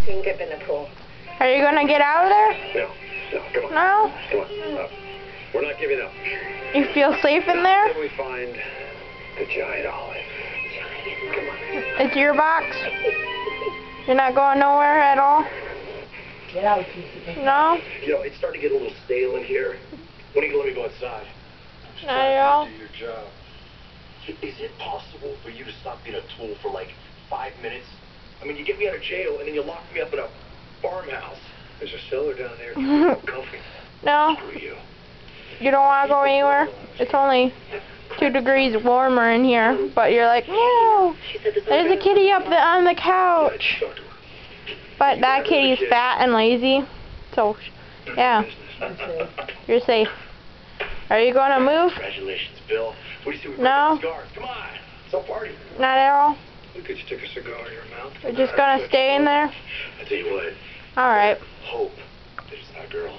You can dip in the pool. Are you gonna get out of there? No, come on. No? Come on, up. We're not giving up. You feel safe in there? Until we find the giant olive. Come on. It's your box? You're not going nowhere at all? Get out, No? You know, it's starting to get a little stale in here. When are you going to let me go inside? Not at all? Do your job. Is it possible for you to stop being a tool for like 5 minutes? I mean, you get me out of jail and then you lock me up in a farmhouse. There's a cellar down there. It's comfy. No? Screw you. You don't want to go anywhere? It's only 2 degrees warmer in here, but you're like, no, there's a kitty up on the couch. But that kitty's fat and lazy, so, yeah, you're safe. Are you going to move? Congratulations, Bill. What do you see? We No. cigars. Come on. It's a party. Not at all? Look at you, stick a cigar in your mouth. You're just going to stay in there? I tell you what. Alright. Hope. There's that girl.